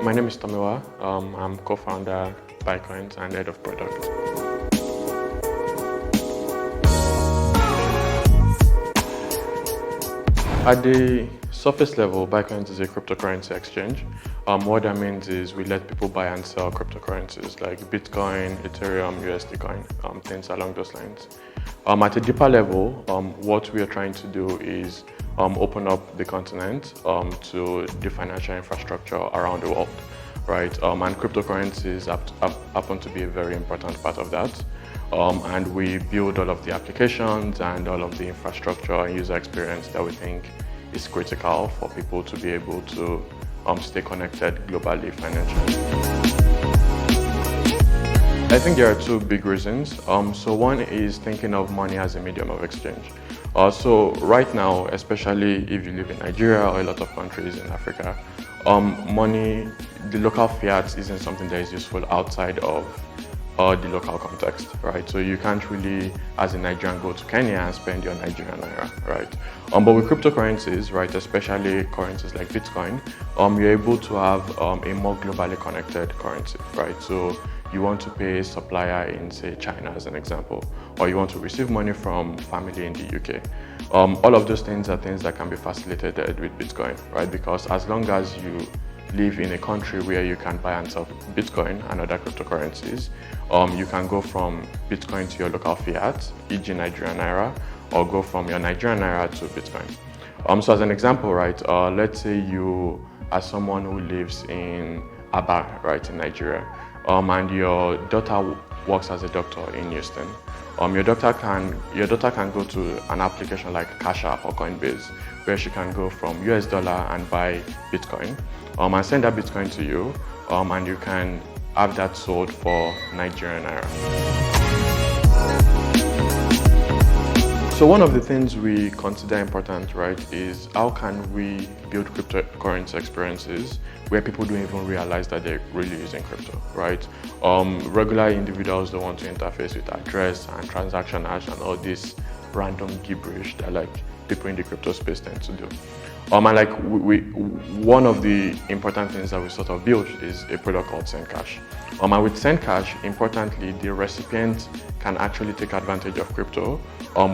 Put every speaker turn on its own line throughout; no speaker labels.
My name is Tomiwa. I'm co-founder BuyCoins and head of product. At the surface level, BuyCoins is a cryptocurrency exchange. What that means is we let people buy and sell cryptocurrencies like Bitcoin, Ethereum, USD coin, things along those lines. At a deeper level, what we are trying to do is open up the continent to the financial infrastructure around the world, right? And cryptocurrencies happen to be a very important part of that. And we build all of the applications and all of the infrastructure and user experience that we think is critical for people to be able to stay connected globally financially. I think there are two big reasons. So one is thinking of money as a medium of exchange. So right now, especially if you live in Nigeria or a lot of countries in Africa, money, the local fiat isn't something that is useful outside of the local context, right? So you can't really, as a Nigerian, go to Kenya and spend your Nigerian naira, right? But with cryptocurrencies, right, especially currencies like Bitcoin, you're able to have a more globally connected currency, right? So you want to pay a supplier in, say, China as an example, or you want to receive money from family in the UK. All of those things are things that can be facilitated with Bitcoin, right? Because as long as you live in a country where you can buy and sell Bitcoin and other cryptocurrencies, you can go from Bitcoin to your local fiat, e.g. Nigerian naira, or go from your Nigerian naira to Bitcoin. So as an example, right, let's say you are someone who lives in Aba, right, in Nigeria, and your daughter works as a doctor in Houston. Your daughter can go to an application like Cash App or Coinbase, where she can go from US dollar and buy Bitcoin, and send that Bitcoin to you, and you can have that sold for Nigerian naira. So one of the things we consider important, right, is how can we build cryptocurrency experiences where people don't even realize that they're really using crypto, right? Regular individuals don't want to interface with address and transaction hash and all this random gibberish that like people in the crypto space tend to do. And like one of the important things that we sort of built is a product called Send Cash. And with Send Cash, importantly, the recipient can actually take advantage of crypto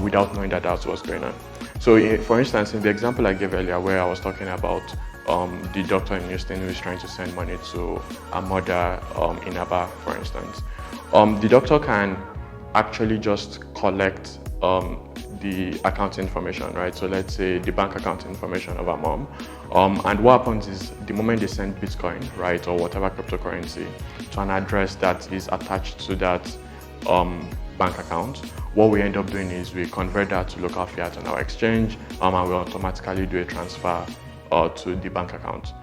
without knowing that that's what's going on. So for instance, in the example I gave earlier where I was talking about the doctor in Houston who is trying to send money to a mother in Aba, for instance, the doctor can actually just collect the account information, right? So let's say the bank account information of our mom. And what happens is the moment they send Bitcoin, right, or whatever cryptocurrency to an address that is attached to that bank account, what we end up doing is we convert that to local fiat on our exchange, and we automatically do a transfer to the bank account.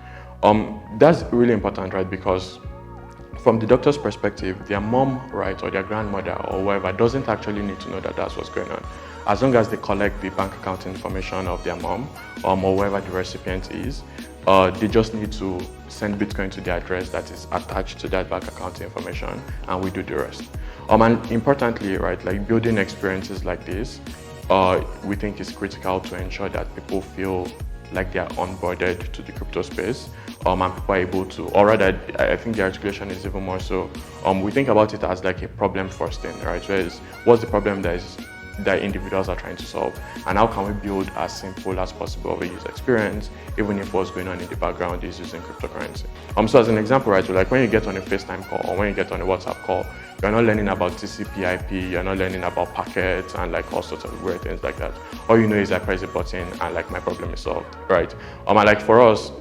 That's really important, right? Because from the doctor's perspective, their mom, right, or their grandmother or whoever doesn't actually need to know that that's what's going on. As long as they collect the bank account information of their mom or whoever the recipient is, they just need to send Bitcoin to the address that is attached to that bank account information, and we do the rest. And importantly, right, like building experiences like this, we think is critical to ensure that people feel like they are onboarded to the crypto space, and people are able to, or rather, I think the articulation is even more so. We think about it as like a problem first thing, right? So what's the problem that individuals are trying to solve, and how can we build as simple as possible of a user experience, even if what's going on in the background is using cryptocurrency. So as an example, right, so like when you get on a FaceTime call or when you get on a WhatsApp call, you're not learning about TCP/IP, you're not learning about packets and like all sorts of weird things like that. All you know is I press a button and like my problem is solved, right? And like for us,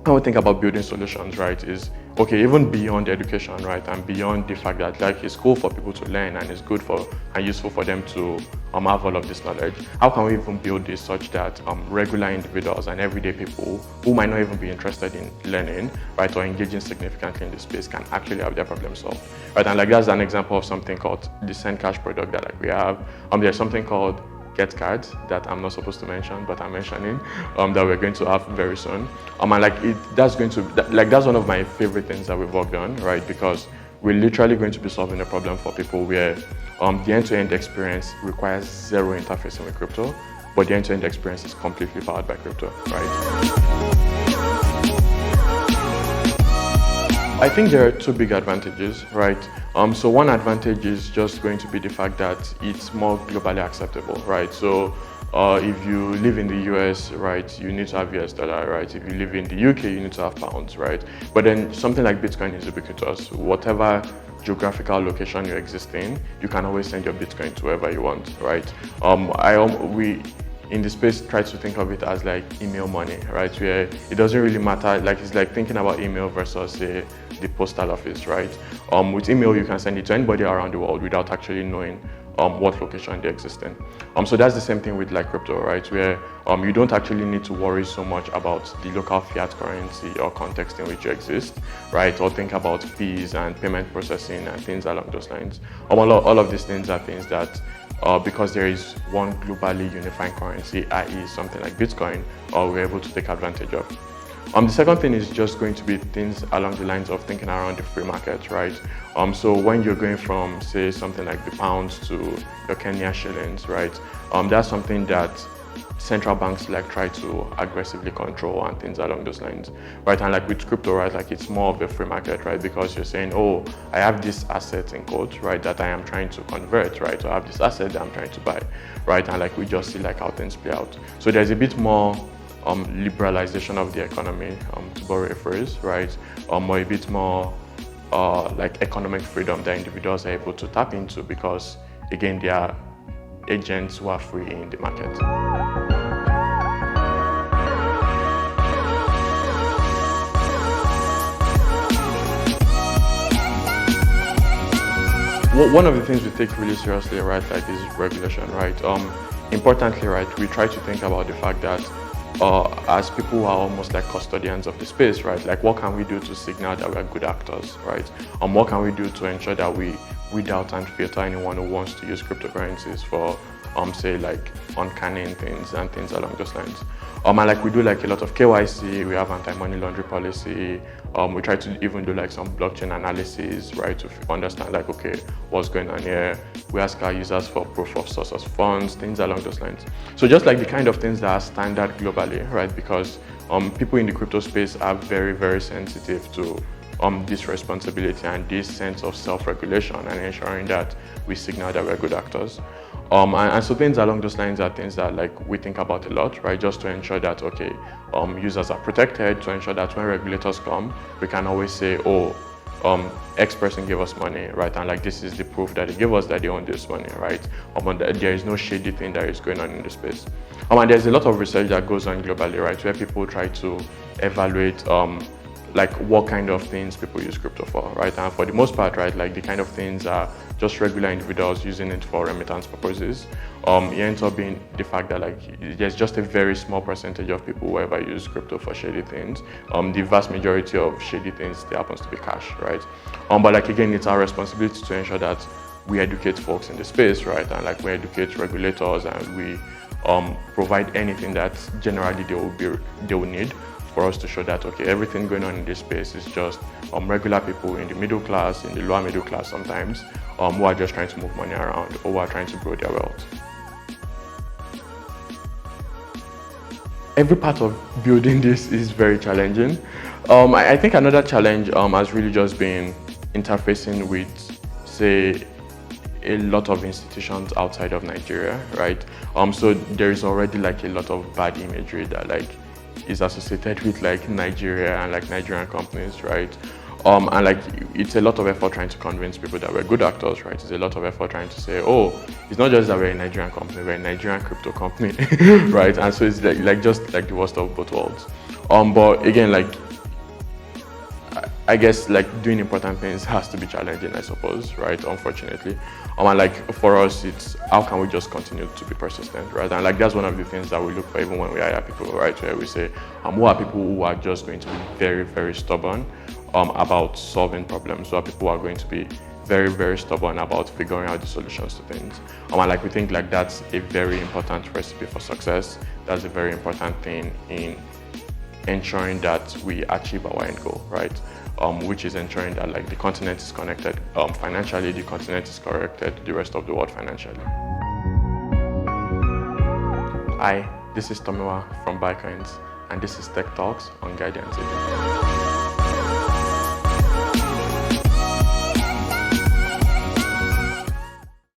how we think about building solutions, right, is okay, even beyond education, right, and beyond the fact that like it's cool for people to learn and it's good for and useful for them to have all of this knowledge. How can we even build this such that regular individuals and everyday people who might not even be interested in learning, right, or engaging significantly in this space can actually have their problem solved, right? And like that's an example of something called the Send Cash product that like we have. There's something called Get Cards that I'm not supposed to mention, but I'm mentioning that we're going to have very soon. And like that's one of my favorite things that we've worked on, right? Because we're literally going to be solving a problem for people where the end-to-end experience requires zero interfacing with crypto, but the end-to-end experience is completely powered by crypto, right? I think there are two big advantages, right? So one advantage is just going to be the fact that it's more globally acceptable, right? So if you live in the US, right, you need to have US dollar, right? If you live in the UK, you need to have pounds, right? But then something like Bitcoin is ubiquitous. Whatever geographical location you exist in, you can always send your Bitcoin to wherever you want, right? We in the space try to think of it as like email money, right? Where it doesn't really matter, like it's like thinking about email versus say the postal office, right? With email you can send it to anybody around the world without actually knowing what location they exist in. So that's the same thing with like crypto, right? Where you don't actually need to worry so much about the local fiat currency or context in which you exist, right? Or think about fees and payment processing and things along those lines. All of these things are things that because there is one globally unifying currency, i.e. something like Bitcoin, we're able to take advantage of. The second thing is just going to be things along the lines of thinking around the free market, right? So when you're going from, say, something like the pounds to your Kenya shillings, right? That's something that central banks like try to aggressively control and things along those lines, right? And like with crypto, right, like it's more of a free market, right? Because you're saying, oh, I have this asset in quotes, right, that I am trying to convert, right? Or I have this asset that I'm trying to buy, right? And like we just see like how things play out. So there's a bit more liberalization of the economy, to borrow a phrase, right? Or a bit more like economic freedom that individuals are able to tap into because, again, they are agents who are free in the market. One of the things we take really seriously, right, like is regulation, right? Importantly, right, we try to think about the fact that as people who are almost like custodians of the space, right? Like what can we do to signal that we're good actors, right? What can we do to ensure that we weed out and filter anyone who wants to use cryptocurrencies for, say like uncanny things and things along those lines. And like we do like a lot of KYC, we have anti-money laundering policy, we try to even do like some blockchain analysis, right, to understand like, okay, what's going on here. We ask our users for proof of source of funds, things along those lines. So just like the kind of things that are standard globally, right, because people in the crypto space are very, very sensitive to this responsibility and this sense of self-regulation and ensuring that we signal that we're good actors. And so things along those lines are things that like we think about a lot, right? Just to ensure that, okay, users are protected, to ensure that when regulators come, we can always say, oh, X person gave us money, right? And like this is the proof that they give us that they own this money, right? And there is no shady thing that is going on in the space. And there's a lot of research that goes on globally, right? Where people try to evaluate like what kind of things people use crypto for, right? And for the most part, right, like the kind of things are just regular individuals using it for remittance purposes. It ends up being the fact that like there's just a very small percentage of people who ever use crypto for shady things. The vast majority of shady things, there happens to be cash, right? But like again, it's our responsibility to ensure that we educate folks in the space, right? And like we educate regulators and we provide anything that generally they will need for us to show that, okay, everything going on in this space is just regular people in the middle class, in the lower middle class sometimes, who are just trying to move money around or who are trying to grow their wealth. Every part of building this is very challenging. I think another challenge has really just been interfacing with, say, a lot of institutions outside of Nigeria, right? So there is already like a lot of bad imagery that like is associated with like Nigeria and like Nigerian companies, right? And like it's a lot of effort trying to convince people that we're good actors, right? It's a lot of effort trying to say, oh, it's not just that we're a Nigerian company, we're a Nigerian crypto company, right? And so it's like just like the worst of both worlds. But again, like I guess like doing important things has to be challenging, I suppose, right? Unfortunately. And like for us, it's how can we just continue to be persistent, right? And like that's one of the things that we look for even when we hire people, right? Where we say, who are people who are just going to be very, very stubborn about solving problems? Who are people who are going to be very, very stubborn about figuring out the solutions to things? And like we think like that's a very important recipe for success. That's a very important thing in ensuring that we achieve our end goal, right? Which is ensuring that like the continent is connected financially, the continent is connected to the rest of the world financially. Hi, this is Tomiwa from BuyCoins, and this is Tech Talks on Guidance.